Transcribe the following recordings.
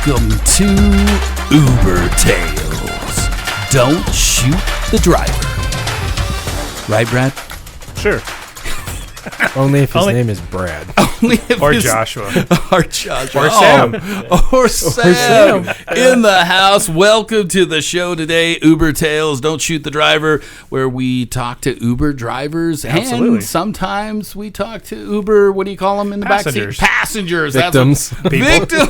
Welcome to Uber Tales. Don't shoot the driver. Right, Brad? Sure. Only if his name is Brad. Only if Or Joshua. Or Joshua. Or Sam. Or Sam. In the house. Welcome to the show today, Uber Tales, Don't Shoot the Driver, where we talk to Uber drivers. Absolutely. And sometimes we talk to Uber, what do you call them in the backseat? Passengers. Victims. Victims.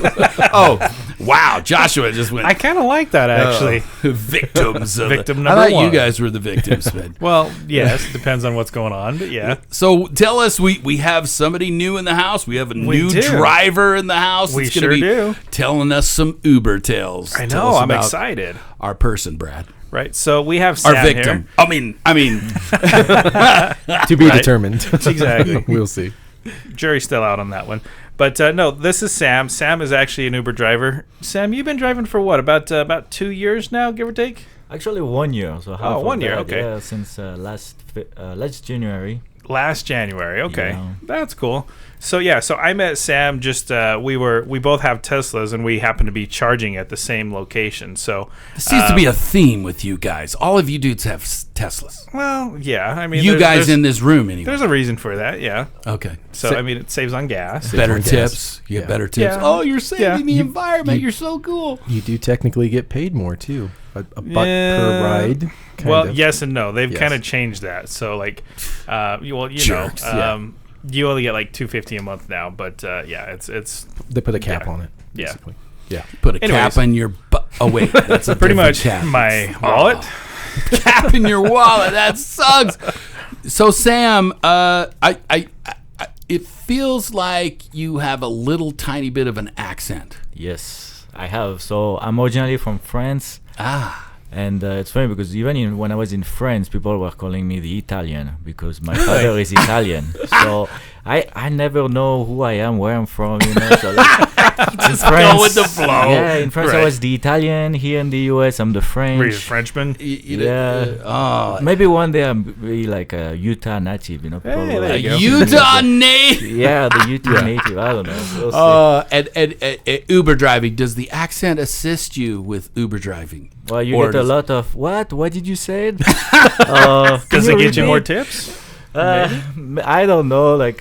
Oh, wow. Joshua just went. I kind of like that, actually. Victims. Victim I number thought one. you guys were the victims, man. Well, yes, depends on what's going on, but yeah. So tell us, we have somebody new in the house. We have a new do. driver in the house. We that's gonna sure be do. Telling us some Uber tales. I Tell know, us I'm about excited. Our person, Brad. Right, so we have Sam Our victim. here. I mean. To be determined. Exactly. We'll see. Jury's still out on that one. But no, this is Sam. Sam is actually an Uber driver. Sam, you've been driving for what, about 2 years now, give or take? Actually, 1 year. So half of 1 year, that, okay. Yeah, since last January. Last January, okay. Yeah. That's cool. So I met Sam just we both have Teslas and we happen to be charging at the same location. So There seems to be a theme with you guys. All of you dudes have Teslas. well, yeah, I mean You there's- guys there's- in this room, anyway. There's a reason for that, yeah. Okay. So I mean it saves on gas. Better on gas. tips. You get Yeah. better tips. Yeah. Oh, you're saving the You- environment. you- You're so cool. You do technically get paid more, too. A buck Yeah. per ride. Well, kind of. yes and no. They've Yes. kind of changed that. So like you Jerks, know, you only get like $250 a month now, but yeah, it's They put a cap yeah. on it. Yeah. Basically. Yeah. Put a Anyways. cap on your butt. Oh, wait. That's a pretty different much cap. my wallet. Cap in your wallet. That sucks. So, Sam, it feels like you have a little tiny bit of an accent. Yes, I have. So I'm originally from France. And it's funny because even when I was in France, people were calling me the Italian because my father is Italian. So I never know who I am, where I'm from, you know. So like, Just go with the flow. Yeah, in France Right. I was the Italian. Here in the US, I'm the French. Were you a Frenchman? Yeah. Maybe one day I'll be like a Utah native, you know. People Hey, will there like, you go. Utah native. yeah, the Utah native. I don't know. We'll see. And Uber driving, does the accent assist you with Uber driving? Well, you Or get a does- lot of what? What did you say? Does it get you more tips? I don't know. Like,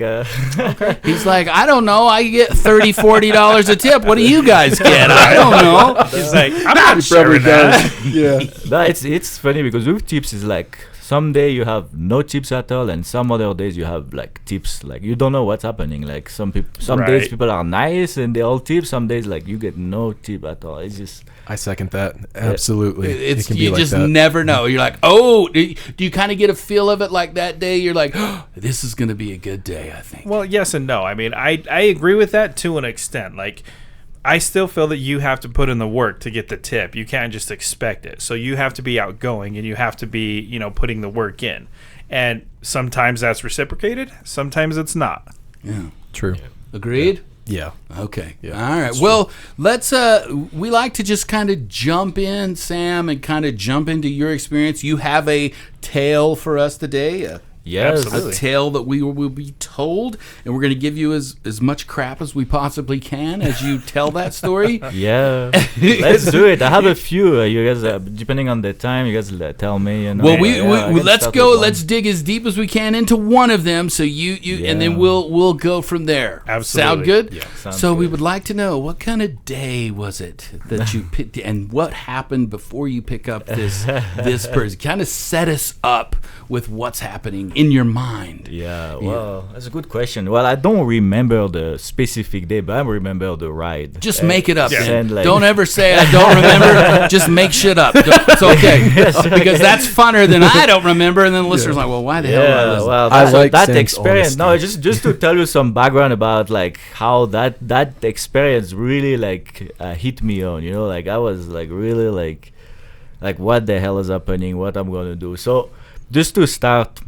He's like, I don't know. I get $30, $40 a tip. What do you guys get? I don't know. He's like, I'm not sharing that. Yeah. but it's funny because with tips is like some day you have no tips at all, and some other days you have like tips. Like you don't know what's happening. Like some days Right. people are nice and they all tip. Some days like you get no tip at all. It's just I second that. Absolutely. It's it can be you like just that. never know. You're like, oh, do you kind of get a feel of it like that day? You're like, oh, this is going to be a good day, I think. Well, yes and no. I mean, I agree with that to an extent. Like, I still feel that you have to put in the work to get the tip. You can't just expect it. So you have to be outgoing and you have to be, putting the work in. And sometimes that's reciprocated. Sometimes it's not. Yeah. True. Agreed? Yeah. Okay. Yeah, All right. Well, let's we like to just kind of jump in, Sam, and kind of jump into your experience. You have a tale for us today. yes. Absolutely. A tale that we will be told, and we're going to give you as much crap as we possibly can as you tell that story. Yeah, let's do it. I have a few. You guys, depending on the time, you guys tell me. You know. Well, I can let's start go. with one. Let's dig as deep as we can into one of them. So and then Yeah. we'll go from there. Absolutely. Sound good? Yeah, sounds So we good. would like to know what kind of day was it that you picked, and what happened before you pick up this person. Kind of set us up with what's happening in your mind. Yeah, well, that's a good question. Well, I don't remember the specific day, but I remember the ride. Just make it up. Yeah. Then. And, like- Don't ever say I don't remember. Just make shit up. It's okay because that's funner than I don't remember. And then the listeners are like, well, why the hell? Did I Yeah, listen? well, I that, like that Sam's experience. honesty. No, just to tell you some background about like how that experience really like hit me on. You know, like I was like really like what the hell is happening? What I'm gonna do? So just to start,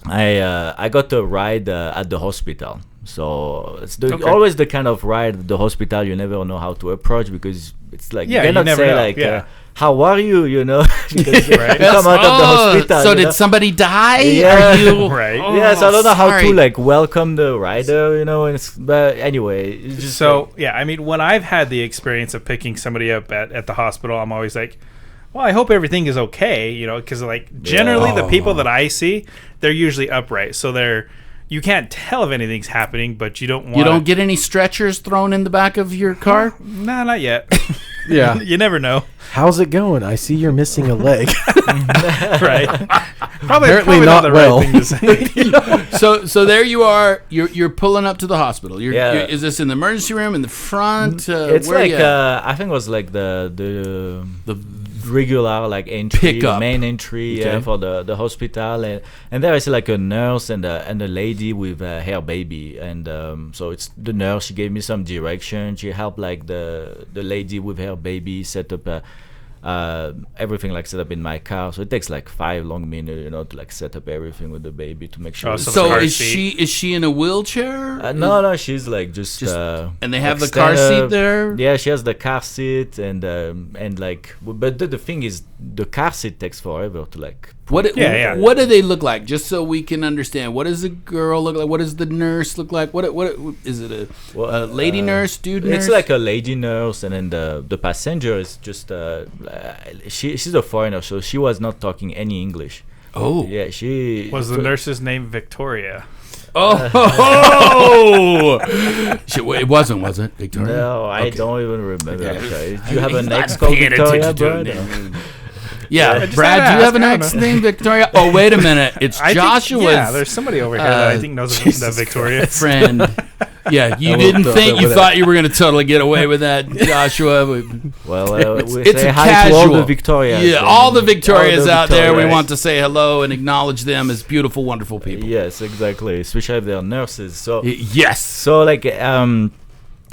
I got a ride at the hospital. So it's always the kind of ride at the hospital you never know how to approach because it's like Yeah, you you cannot never say know, like yeah. how are you? You know, because Right. you come out of the hospital. So you did know? somebody die? Yeah. Are you Right. Yes, I don't know how to sorry. like welcome the rider, you know. But anyway, it's just So yeah, I mean, when I've had the experience of picking somebody up at the hospital, I'm always like, well, I hope everything is okay, you know, because like generally the people that I see, they're usually upright, so you can't tell if anything's happening, but you don't want. You don't get any stretchers thrown in the back of your car? Nah, not yet. Yeah. You never know, How's it going? I see you're missing a leg. right? Probably Apparently not not the well. right thing to say. So there you are. You're pulling up to the hospital. Yeah. Is this in the emergency room, in the front? it's where like you at? I think it was like the the regular like entry, Pickup. main entry Okay. for the hospital, and there is like a nurse and a lady with her baby, and so it's the nurse. She gave me some direction. She helped like the lady with her baby set up everything like set up in my car. So it takes like 5 long minutes, you know, to like set up everything with the baby to make sure. Oh, it's- so So car is seat. she in a wheelchair? no, she's like just and they have like the car stand seat up. there. Yeah, she has the car seat and like, but the thing is, the car seat takes forever to like. Yeah. What do they look like? Just so we can understand. What does the girl look like? What does the nurse look like? What is it? A lady nurse, dude nurse? It's like a lady nurse, and then the passenger is just she's a foreigner, so she was not talking any English. oh. Yeah, she Was the nurse's name Victoria? Oh, it wasn't, was it, Victoria? No, I Okay. don't even remember. Okay. I'm sorry. Do you have an I'm ex called paying Victoria, attention to bro? it now. Yeah, just Brad, had to do you have ask, an I don't ex know. named Victoria? Oh, wait a minute. It's I think, Joshua's yeah, there's somebody over here that I think knows that Victoria. friend. Yeah, you I didn't looked up think, that you with thought you were going to totally get away with that, Joshua. Well, we It's say a hi to all casual. the Victorias. Yeah, and all the Victorias all the out there, we Victorias. want to say hello and acknowledge them as beautiful, wonderful people. Yes, exactly. Especially if they're nurses. So Yes. so like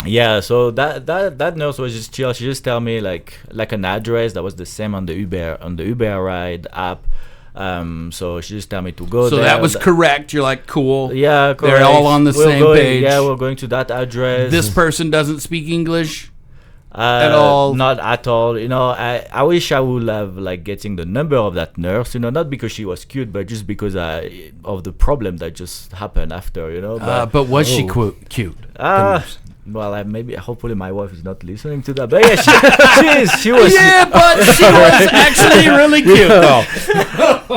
yeah, so that nurse was just chill. She just tell me like an address that was the same on the Uber ride app. So she just tell me to go So there. that was correct. You're like, cool. Yeah, correct. They're all on the We're same going, page. Yeah, we're going to that address. This person doesn't speak English. at all? Not at all. You know, I wish I would have like getting the number of that nurse. You know, not because she was cute, but just because of the problem that just happened after. You know, But was she cute? The nurse? well, maybe hopefully my wife is not listening to that. But yeah, she was. Yeah, but she was actually really cute. Well,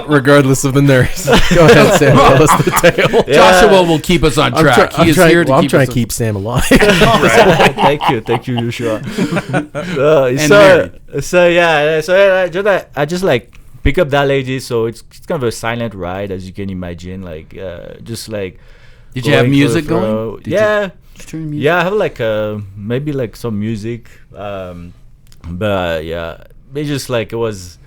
regardless of the nurse. Go ahead, Sam. Tell us the tale. Yeah. Joshua will keep us on track. He is here to I'm keep trying us to keep Sam alive. Thank you, Joshua. I just like pick up that lady. So it's kind of a silent ride, as you can imagine. Like just like. Did you have going to music the fro- going? Did Yeah. you turn music? Yeah, I have like maybe like some music, but yeah, it's just like it was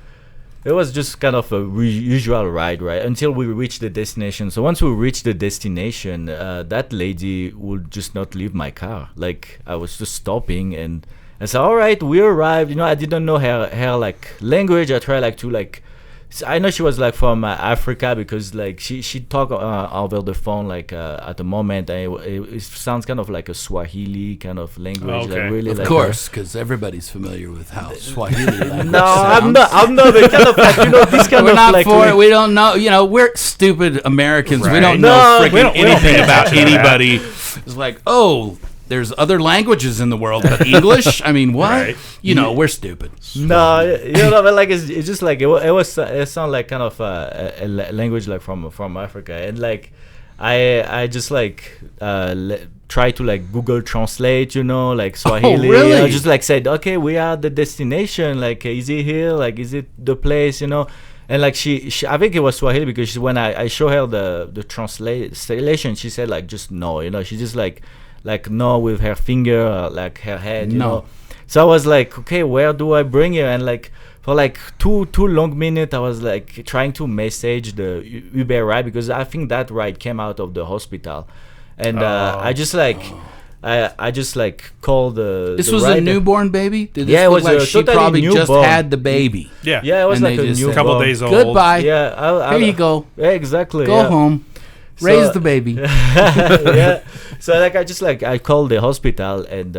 just kind of a usual ride, right? Until we reached the destination. So once we reached the destination, that lady would just not leave my car. Like I was just stopping, and I said, "All right, we arrived." You know, I didn't know her like language. I tried like to like. I know she was like from Africa because like she talked over the phone like at the moment, and it sounds kind of like a Swahili kind of language, Okay. like really Of like course, because everybody's familiar with how Swahili language no, sounds. I'm not. But kind of like this kind We're of not like for it. We don't know. You know, we're stupid Americans. We Right. don't No, know we freaking don't anything pay about attention to that. anybody. It's like, oh, there's other languages in the world, but English? I mean, what? Right. You know, we're stupid. No, you know, but like it's just like it sounds like kind of a language like from Africa, and like I just like try to like Google Translate, you know, like Swahili. really? I just like said, okay, we are at the destination. Like, is it here? Like, is it the place? You know. And like she I think it was Swahili because when I show her the translation, she said like just no, you know, she just like no with her finger, like her head, you No. know. So I was like, okay, where do I bring her? And like for like two long minutes, I was like trying to message the Uber ride because I think that ride came out of the hospital, and I just like. I just like called the. This the was a rider. newborn baby? Did this Yeah, it look was like a she totally probably just newborn. had the baby? Yeah. Yeah, it was And like they a just said, newborn. Couple days old. Goodbye. Yeah, Here you go. Yeah, exactly. Go yeah. home. So- Raise the baby. Yeah. So like I called the hospital, and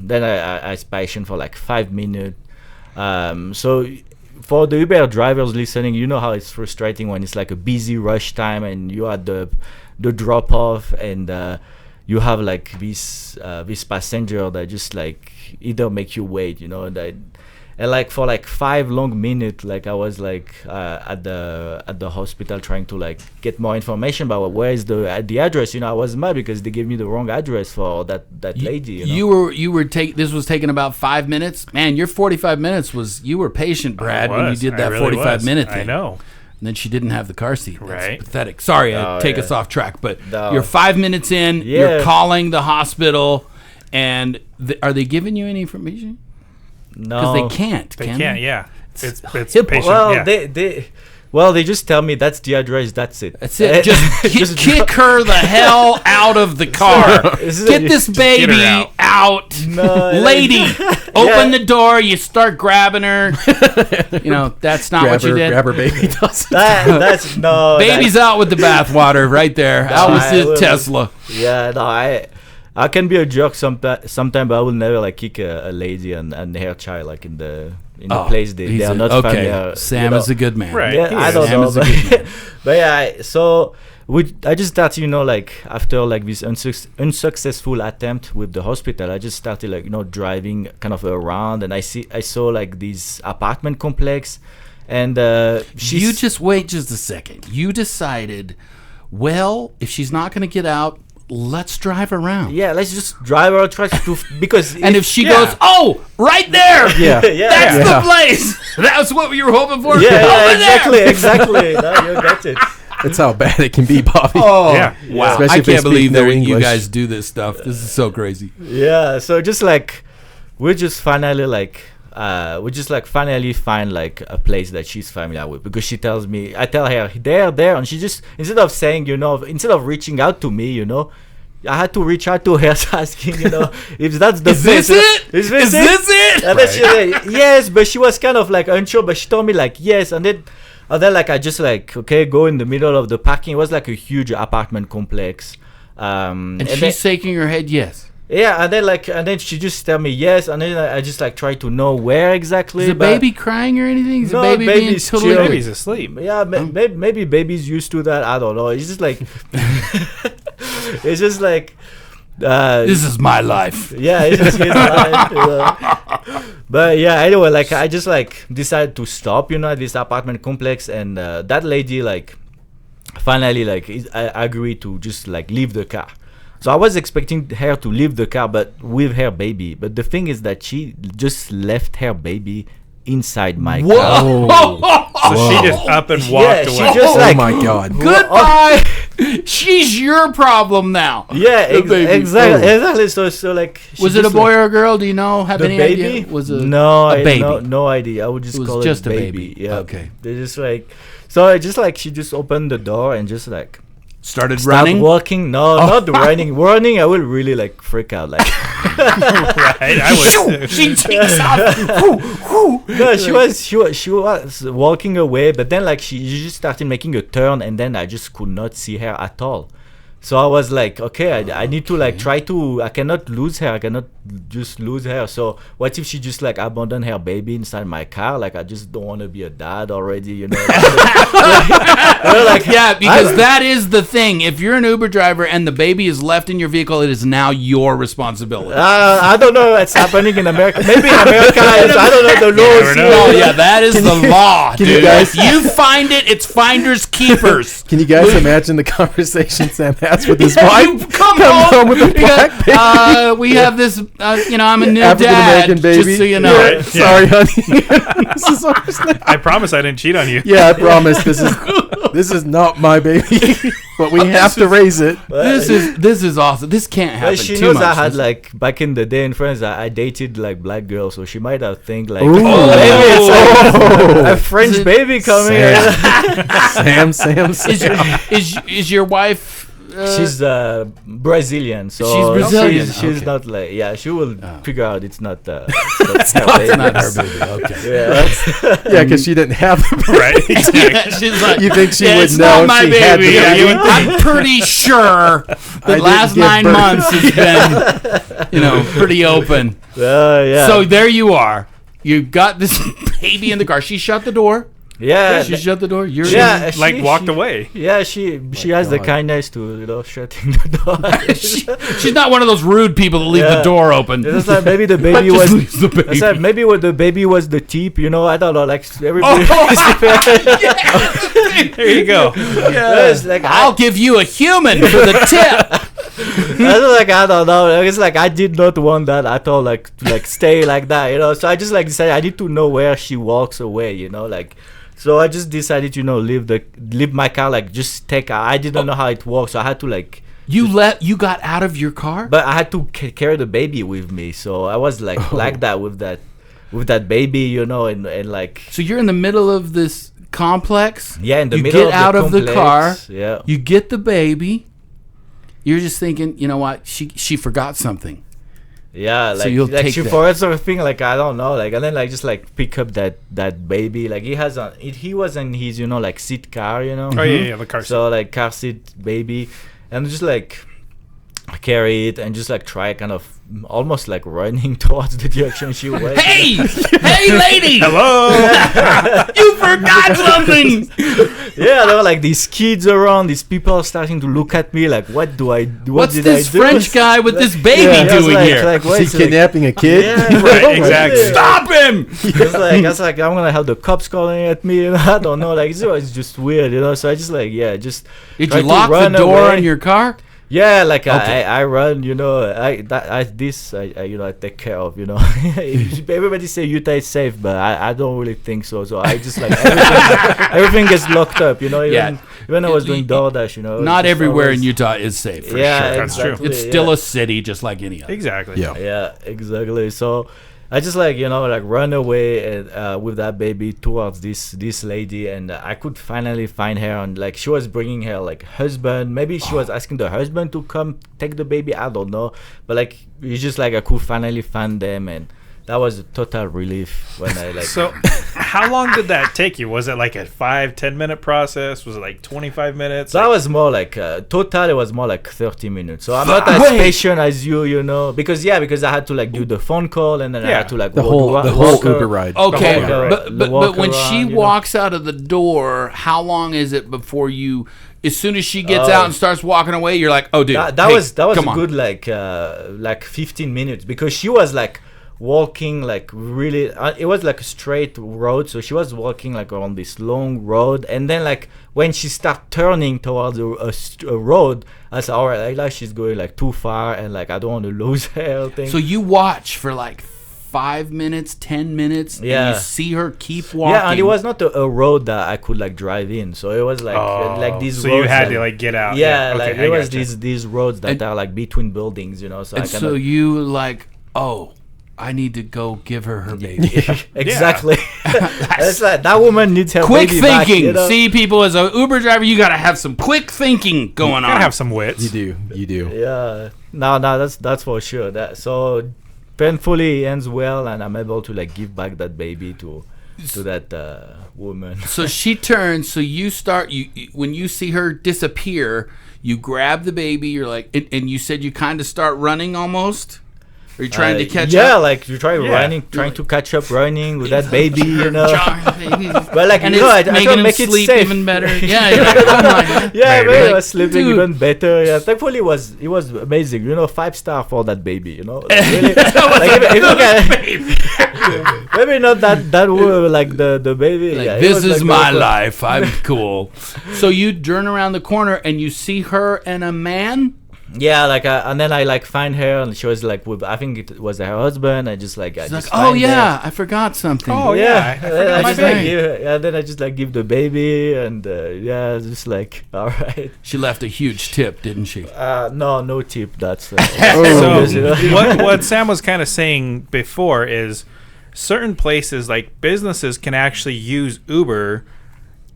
then I was patient for like 5 minutes. So for the Uber drivers listening, you know how it's frustrating when it's like a busy rush time and you are at the drop off and you have like this passenger that just like either make you wait, you know, that. And like for like 5 long minutes, like I was like at the hospital trying to like get more information about where is the address. You know, I was mad because they gave me the wrong address for that lady. You were this was taking about 5 minutes. Man, your 45 minutes you were patient, Brad, when you did that really 45-minute thing. I know. And then she didn't have the car seat. That's Right. pathetic. Sorry, I take us off track, but No. you're 5 minutes in. Yeah. You're calling the hospital, and are they giving you any information? No, Because they can't. They can can't. they? Yeah. It's Hip- patient. Well, yeah. they just tell me that's the address. That's it. That's it. Just kick her the hell out of the car. Get this baby her out. No, Lady, open the door. You start grabbing her. You know, that's not what you did. grab her baby. That's no. Baby's out with the bathwater right there. Out with I his will- Tesla. Yeah, no, I can be a jerk sometime, but I will never like kick a lady and her child like in the place they are not familiar. Sam you know. is a good man. Right. Yeah, He I is. don't Sam know, is a but, good man. but yeah. So I just started, you know, like after like this unsuccessful attempt with the hospital, I just started like, you know, driving kind of around, and I saw like this apartment complex, and You just wait just a second. You decided, well, if she's not going to get out, let's drive around. yeah, let's just drive her try to because And if she Yeah. goes, oh, right there. Yeah. That's Yeah. the place. That's what you were hoping for. yeah, Over there. exactly. No, you got it. That's how bad it can be, Bobby. Oh, Yeah. wow. Especially I if they can't believe speak no that you English. guys do this stuff. This is so crazy. Yeah, so just like we just finally like finally find like a place that she's familiar with, because she tells me, I tell her there, and she just, instead of saying, you know, instead of reaching out to me, you know, I had to reach out to her asking, you know, if that's the Is place. this it? Is this it? And then she said yes, but she was kind of like unsure, but she told me like yes, and then like I just like, okay, go in the middle of the parking. It was like a huge apartment complex. And she's then, shaking her head yes. yeah, and then she just tell me yes, and then I just like try to know where exactly. Is the but- baby crying or anything? Is No, the baby being baby's totally chill. Baby's asleep. Yeah, maybe baby's used to that. I don't know. It's just like it's just like This is my life. yeah, it's just his life, you know. But yeah, anyway, like I just like decided to stop, you know, at this apartment complex, and that lady like finally like I agreed to just like leave the car. So I was expecting her to leave the car, but with her baby. But the thing is that she just left her baby inside my car. So she just up and walked she away. just Oh like my God. Goodbye. She's your problem now. yeah, The baby. exactly. So like, she Was it a just, boy like, or a girl? Do you know? Have the any baby? idea? Was it no, a baby? No idea. I would just It was call just it a baby. baby. Yeah. Okay. They just like, so I just like, she just opened the door and just like Started start running. walking. No, not running. Running, I will really like freak out. Like, Right? I would. She takes off. no, she was walking away, but then like she just started making a turn, and then I just could not see her at all. So I was like, okay, I need to like try to. I cannot lose her. I cannot just lose her. So what if she just like abandoned her baby inside my car? Like I just don't want to be a dad already, you know. Like, Yeah, because that is the thing. If you're an Uber driver and the baby is left in your vehicle, it is now your responsibility. I don't know what's happening in America. Maybe in America, I don't know the laws. never know. Oh yeah, that is the law, you dude. guys- If you find it, it's finders keepers. Can you guys imagine the conversation Sam has with his You wife? come home with a black baby. we have this. You know, I'm a new African dad. American baby. Just so you know. Yeah, Right, sorry, honey. This is ours now. I promise I didn't cheat on you. Yeah, I promise. This is not my baby, but we have to raise it. This is awesome. This can't happen But she too knows much. I had like back in the day in France, I dated like black girls, so she might have think like, Ooh. maybe it's Oh. a French Is it- baby coming. Sam. is your wife? She's Brazilian, so She's Brazilian, She's okay. not like, yeah. She will figure out it's not. It's not her baby. Okay. Yeah. Yeah, because she didn't have the baby. Right? Exactly. She's like, You think she would it's know not my if she had baby. the baby? I'm pretty sure the didn't last give 9 birth. months has been, pretty open. Yeah. So there you are. you got this baby in the car. She shut the door. Yeah, She shut the door. You're yeah, Like walked away. Yeah, she has the God. kindness to shutting the door. she's not one of those rude people that leave the door open. It's like maybe the baby Just was. leaves the baby. It's like maybe what the baby was the tip. I don't know. Like everybody. There you go. It's like I'll give you a human for the tip. I don't know. It's like I did not want that at all. Like stay like that. So I just decided I need to know where she walks away. So I just decided, leave my car, just take. I didn't know how it works, so I had to You got out of your car? But I had to carry the baby with me, so I was like that with that baby, and like. So you're in the middle of this complex. Yeah, in the you middle get of out the of the car. complex, yeah. You get the baby. You're just thinking, you know what? She forgot something. Yeah, So you'll take she that. forgot sort of thing, I don't know, and then just pick up that baby, he was in his seat car, Oh yeah, the car seat. so car seat baby, and just carry it and just try kind of almost running towards the direction she went. Hey, hey, lady! Hello. You forgot something. Yeah, there were these kids around, these people starting to look at me what do I do? What's did this I do? French guy with this baby Yeah, I was doing here? what Is he kidnapping a kid? Yeah, Right, exactly. Stop him! I was I'm gonna have the cops calling at me. I don't know. It's just weird, So I just just. Did tried you to lock the run door away. on your car? Yeah, Okay. I run, I take care of, Everybody say Utah is safe, but I don't really think so. So I just everything gets locked up, Yeah. Even I was doing DoorDash, Not just everywhere always- in Utah is safe, for Yeah, sure. That's true. exactly, It's yeah. still a city just like any other. Exactly. Yeah. Yeah, exactly. So I just run away and, with that baby towards this lady, and I could finally find her, and she was bringing her husband. Maybe she was asking the husband to come take the baby. I don't know, but it's just I could finally find them, and that was a total relief when I So, how long did that take you? Was it a 5-10 minute process? Was it 25 minutes? That was more total. It was more 30 minutes. So I'm not as Wait. patient as you, because I had to do the phone call, and then I Yeah. had to The whole walk her- Uber ride. Okay, The whole- but when walk she around, walks out of the door, how long is it before you? As soon as she gets Oh. out and starts walking away, you're like, "Oh, dude, That hey, was a come on." good 15 minutes, because she was walking really it was a straight road, so she was walking on this long road, and then when she started turning towards a road, I said, all right, she's going too far, and I don't want to lose her thing. So you watch for 5 minutes, 10 minutes, and Yeah. you see her keep walking. yeah, and it was not a road that I could drive in, so it was these so roads you had to get out. yeah, Okay, there I was gotcha. these roads that And- are between buildings, so I And kind so of you oh, I need to go give her her baby. exactly. It's that woman needs her Quick baby thinking. back, See, people, as a Uber driver, you got to have some quick thinking going Gotta on. have some wits. You do. Yeah, no, that's for sure. That so painfully ends well, and I'm able to give back that baby to that woman. So she turns. So you start. When you see her disappear, you grab the baby. You're and you said you kind of start running almost. Are you trying to catch yeah, up? you try running, trying to catch up running with that baby, But But I making don't him make it sleep safe. even better. Yeah, you're like, oh my God. Yeah, Baby. man, I Like, was sleeping dude. even better. Yeah, thankfully it was amazing. 5-star for that baby. Really, maybe not that the baby. Like, yeah, it this was, is my very fun. life. I'm cool. So you turn around the corner and you see her and a man. Yeah, and then I find her, and she was with, I think it was her husband. I just I She's just like, oh find yeah, I forgot something. Oh, yeah. I forgot I my just baby. then I just give the baby, and yeah, just all right. She left a huge tip, didn't she? No tip. That's So Oh. what Sam was kind of saying before is certain places businesses can actually use Uber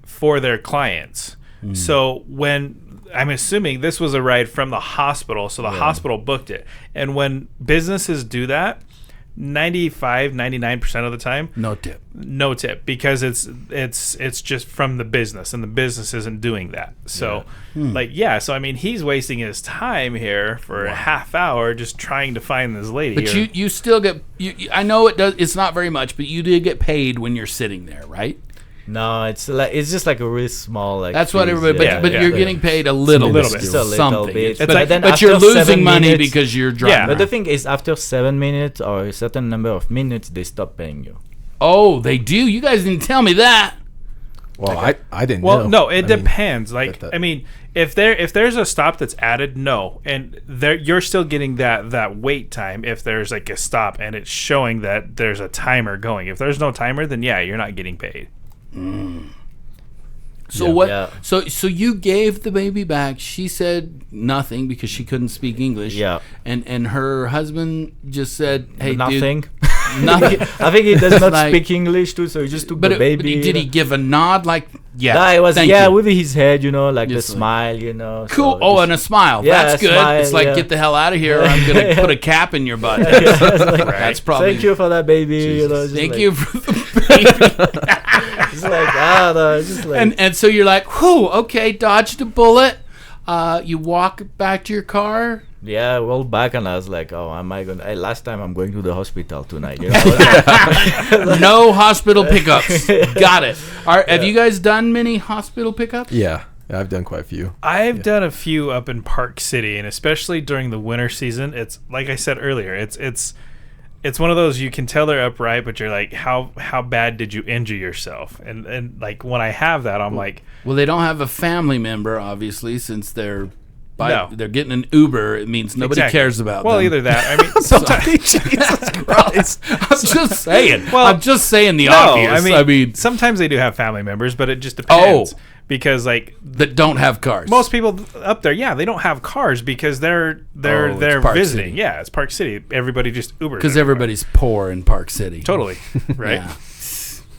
for their clients. So when I'm assuming this was a ride from the hospital, so the hospital booked it. And when businesses do that, 99% of the time, No tip. no tip, because it's just from the business, and the business isn't doing that. So so I mean, he's wasting his time here for a half hour just trying to find this lady. But you still get I know it's not very much, but you do get paid when you're sitting there, right? No, it's just like a really small like. That's what fees, everybody. But you're getting paid a little little bit, bit. Just a little something. bit. But after you're losing 7 money minutes- because you're driving. But the thing is, after 7 minutes or a certain number of minutes, they stop paying you. Oh, they do. You guys didn't tell me that. Well, I didn't know. Well, no, it I mean, depends. Like, that- I mean, if there's a stop that's added, no, and you're still getting that wait time. If there's like a stop and it's showing that there's a timer going. If there's no timer, then yeah, you're not getting paid. So Yeah. what? Yeah. So you gave the baby back. She said nothing because she couldn't speak English. Yeah. And her husband just said, "Hey, Nothing. dude, nothing." I think he does not Like- speak English too, so he just took But the baby. did he give a nod like, "Yeah"? Yeah, it was thank you. with his head, like Just the like- smile, so Cool. Oh, just- and a smile. Yeah, That's a good. smile, It's like, yeah. get the hell out of here, or I'm gonna put a cap in your butt. It's like, That's probably. Thank you for that baby. Just Thank like, you for the baby. It's like it's just like and so you're like, whew, okay, dodged a bullet. You walk back to your car. yeah, well back, and I was like, oh, am I gonna? Last time I'm going to the hospital tonight. No hospital pickups. Got it. Have you guys done many hospital pickups? Yeah, I've done quite a few. I've done a few up in Park City, and especially during the winter season. It's like I said earlier. It's one of those, you can tell they're upright, but you're like, how bad did you injure yourself? And like when I have that, I'm like, Well, they don't have a family member, obviously, since they're No. they're getting an Uber. It means nobody exactly. cares about Well, them. either that. I mean, sometimes. Jesus Christ. I'm just saying. Well, I'm just saying the No, obvious. I mean, sometimes they do have family members, but it just Oh. depends. Because like that don't have cars. most people up there, yeah, they don't have cars because they're it's Park visiting. City. Yeah, it's Park City. Everybody just Ubers. because everywhere. everybody's poor in Park City. Totally right. Yeah.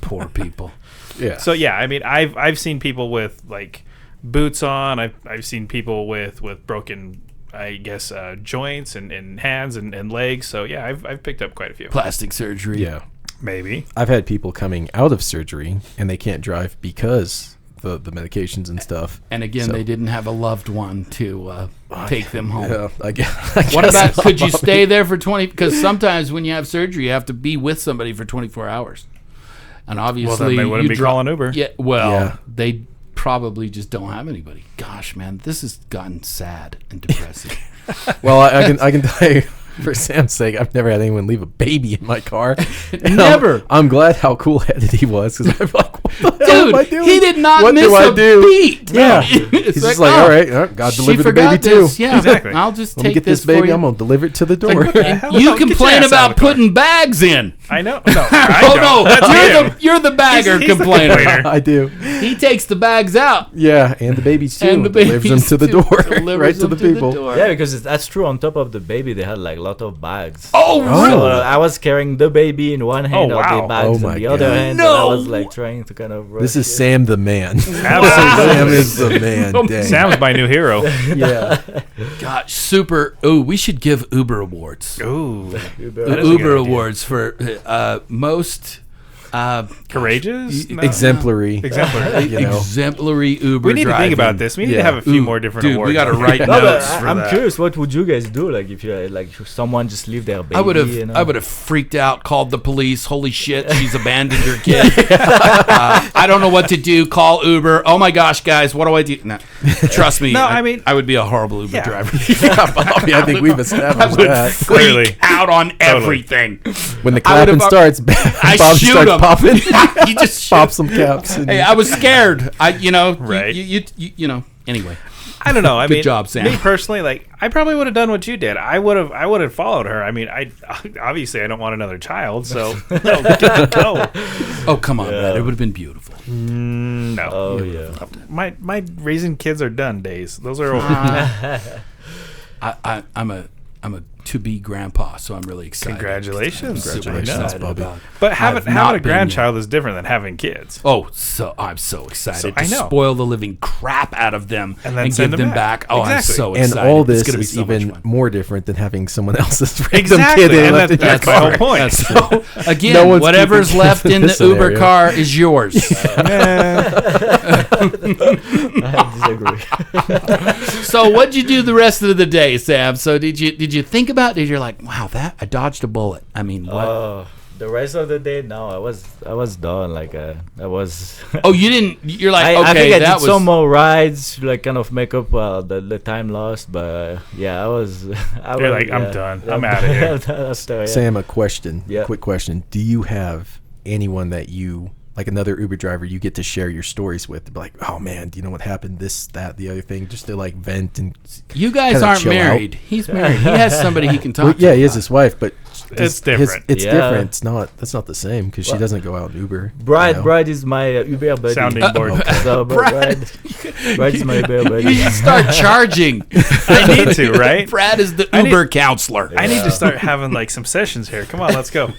Poor people. Yeah. So yeah, I mean, I've seen people with like boots on. I've seen people with broken, I guess, joints and hands and legs. So yeah, I've picked up quite a few. Plastic surgery. yeah. Maybe. I've had people coming out of surgery and they can't drive because the medications and stuff. And again, So- they didn't have a loved one to take them home. Yeah, I guess, What about, could you stay there for 20? Because sometimes when you have surgery, you have to be with somebody for 24 hours. And obviously, Well, then they wouldn't you be dri- calling Uber. Yeah, well, Yeah. they probably just don't have anybody. Gosh, man, this has gotten sad and depressing. Well, I can tell you, for Sam's sake, I've never had anyone leave a baby in my car. And Never. I'm glad how cool-headed he was because I'm like, what the hell Dude, am I doing? he did not What miss do I a do? beat. Yeah. It's He's just like, all right, God she delivered the forgot baby too. this. Yeah, Exactly. I'll just Let me take get this for baby. you. I'm gonna deliver it to the door. And hell? you Get your complain ass out of about the car. putting bags in. I know. No, I Oh don't. no, That's you're the bagger He's the complainer. complainer. I do. He takes the bags out. Yeah, and the babies too. And the delivers them babies to the too. door, Delivers right to them the people. door. yeah, because that's true. On top of the baby, they had like a lot of bags. Oh, Oh. really? So, I was carrying the baby in one hand, all wow. the bags Oh in my the other God. hand, No. and I was like trying to kind of. This rush is it. Sam the man. Absolutely. Sam is the man. Dang. Sam's my new hero. Yeah. Gosh, super. Oh, we should give Uber awards. Ooh, The that is a Uber good idea. awards for most Courageous, No. Exemplary. exemplary. You know. exemplary Uber. We need to think about driving. this. We need to Yeah. have a few Ooh, more different dude, awards. we got to on write here. No, but notes for I'm that. curious. What would you guys do? Like if you like someone just leave their baby? I would have. you know? I would have freaked out. Called the police. Holy shit! She's abandoned her kid. I don't know what to do. Call Uber. Oh my gosh, guys, what do I do? No, trust me. No, I mean- I would be a horrible Uber Yeah. driver. Bobby, I think we've I established would that. freak Clearly. out on everything. When the I would've- clapping starts, I Bob shoot starts him. popping. You just Pop some caps. And Hey, I was scared. Right. You know. Anyway, I don't know. I Good mean, job, Sam. Me personally, like, I probably would have done what you did. I would have followed her. I mean, I obviously I don't want another child, so no, go. oh come on, man, it would have been beautiful. No, Oh yeah. my raising kids are done days. Those are over. I'm a to be grandpa, so I'm really excited. Congratulations. Super Congratulations, excited Bubby. about it. But I've having not a been grandchild is different than having kids. Oh, so I'm so excited So, to I know. spoil the living crap out of them And then and send give them them back. back. Oh, Exactly. I'm so And excited. all It's this gonna be is so much even fun. more different than having someone else's random Exactly, kid. and left in your that's my whole car. point. So No again, one's whatever's keeping left in the this Uber scenario. car is yours. I disagree. So what'd you do the rest of the day, Sam? So did you think about? Did you like, wow, that I dodged a bullet? I mean, what? The rest of the day, no, I was done. Like I was. Oh, you didn't. You're like, I okay, think I that did was. some more rides, like kind of make up the time lost. But yeah, I was. You're like, I'm done. I'm outta here. After, yeah. Sam, a question. Yeah. Quick question. Do you have anyone that you, like another Uber driver, you get to share your stories with? Like, oh man, do you know what happened? This, that, the other thing, just to like vent and. You guys kinda aren't chill out. married. He's married. He has somebody he can talk Well, to. yeah, he has his wife, but It's different. It's Yeah. different. It's not. That's not the same because she Well, doesn't go out and Uber. Bride, you know? Bride is my Uber buddy. Sounding board. So, Brad. Bride is my Uber buddy. You should start charging. I need to, right? Brad is the I need- Uber counselor. I need to start having like some sessions here. Come on, let's go.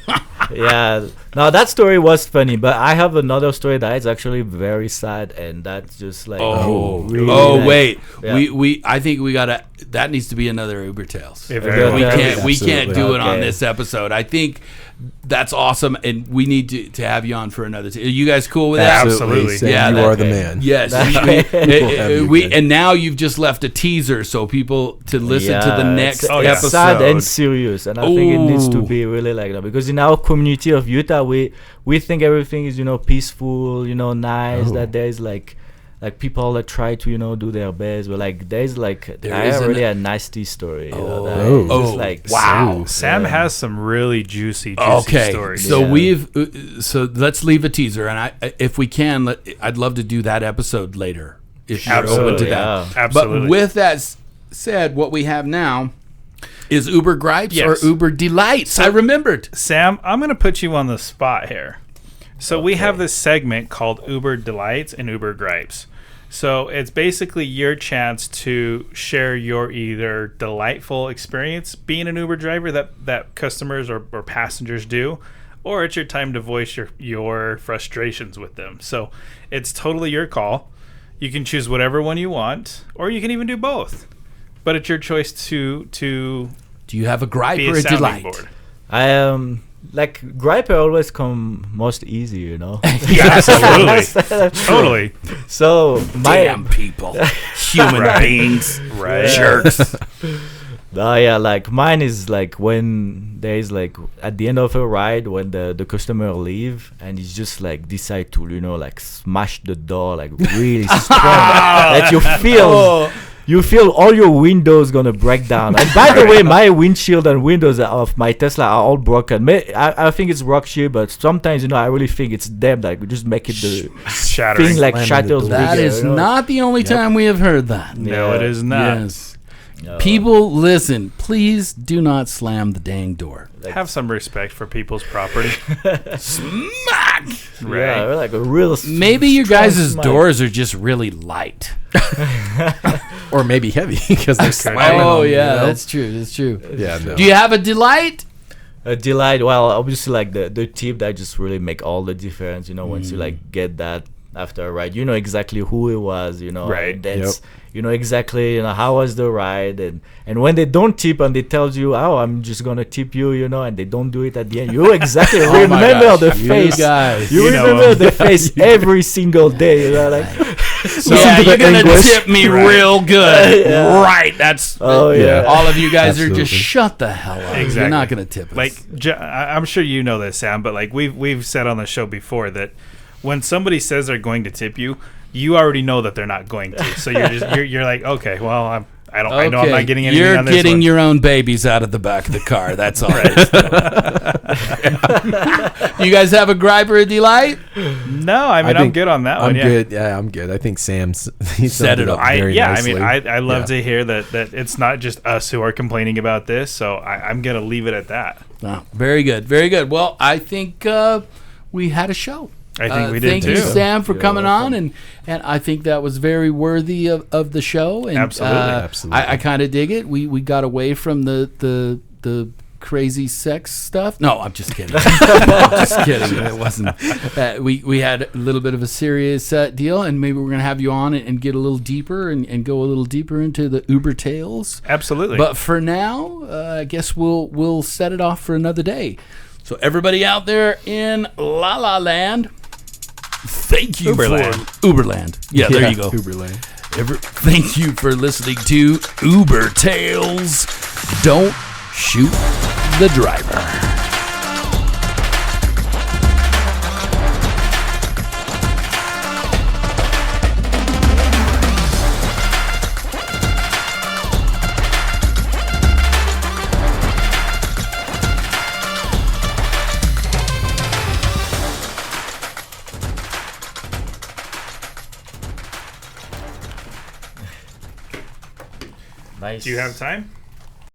Yeah, no, that story was funny, but I have another story that is actually very sad, and that's just like really, like- wait. Yeah. We I think we gotta. That needs to be another Uber Tales. If Yeah, everyone- We yeah. can't. We can't do it on Okay. this episode. I think that's awesome, and we need to have you on for another. Are you guys cool with that? Absolutely. Sam, Yeah, you that- are the okay. man. Yes, have you good. and now you've just left a teaser, so people to listen to the Yeah, next it's, yeah. it's episode. sad and serious, and I think it needs to Ooh. be really like that, because in our community of Utah, we think everything is peaceful, nice. Oh. That there's like people that try to do their best, but like there's like There I is have an- really a nasty story. that Oh. is just, like Wow. Sam Yeah. has some really juicy Okay, stories. so Yeah. so let's leave a teaser, and if we can, I'd love to do that episode later if you're open to Absolutely. that. Yeah. Absolutely. But with that said, what we have now is Uber Gripes Yes. or Uber Delights. I remembered. Sam, I'm going to put you on the spot here. So we have this segment called Uber Delights and Uber Gripes. So it's basically your chance to share your either delightful experience being an Uber driver that customers or passengers do, or it's your time to voice your frustrations with them. So it's totally your call. You can choose whatever one you want, or you can even do both. But it's your choice to Do you have a gripe be or a a sounding delight? board. I like gripe always come most easy, Yeah, absolutely. Totally. So my Damn people, human Right. beings, Right. jerks. yeah, like mine is like when there is like at the end of a ride when the customer leave and he's just like decide to like smash the door like really strong that you feel all your windows gonna break down. And by the way, my windshield and windows of my Tesla are all broken. I think it's rocky, but sometimes I really think it's them that just make it the Shattering. thing like Slamming the shatters. door. That bigger, is you know? not the only time we have heard that. No, it is not. Yes. People, listen, please do not slam the dang door. Have some respect for people's property. Smack! Right. Yeah, like a real. Maybe your strong guys' smite. doors are just really light. Or maybe heavy because they're slamming Oh, them, yeah, you know? that's true. That's true. Yeah, no. Do you have a delight? A delight. Well, obviously, like the tip that just really make all the difference. Once you like get that after a ride, you know exactly who it was. Right. And that's you know exactly how was the ride, and when they don't tip and they tells you, oh, I'm just gonna tip you, and they don't do it at the end, you exactly Oh my remember gosh, the you face. guys. You You know remember them. the face every single day. Like, Yeah, to you're the gonna anguish. tip me Right. real good. Yeah. Right. That's oh yeah. all of you guys are just Absolutely. shut the hell up. You're Exactly. not gonna tip us. Like I'm sure you know this, Sam, but like we've said on the show before that when somebody says they're going to tip you, you already know that they're not going to. So you're like, okay, well, I know I'm not getting anything You're on this getting one. your own babies out of the back of the car. That's all. You guys have a gripe or a delight? No, I mean I'm think good on that I'm one. Yeah. good. Yeah, I'm good. I think Sam's he Set summed it up. very nicely. I love Yeah. to hear that it's not just us who are complaining about this. So I'm gonna leave it at that. Oh, very good. Very good. Well, I think we had a show. I think we did thank too. you, Sam, for You're coming welcome. on, and I think that was very worthy of the show. And Absolutely. Absolutely. I kind of dig it. We got away from the the crazy sex stuff? No, I'm just kidding. I'm just kidding. It wasn't. We had a little bit of a serious deal, and maybe we're gonna have you on and get a little deeper and go a little deeper into the Uber tales. Absolutely. But for now, I guess we'll set it off for another day. So everybody out there in La La Land, thank you Uberland. for Uberland. Yeah, there you go. Uberland. Thank you for listening to Uber Tales. Don't shoot the driver. Nice. Do you have time?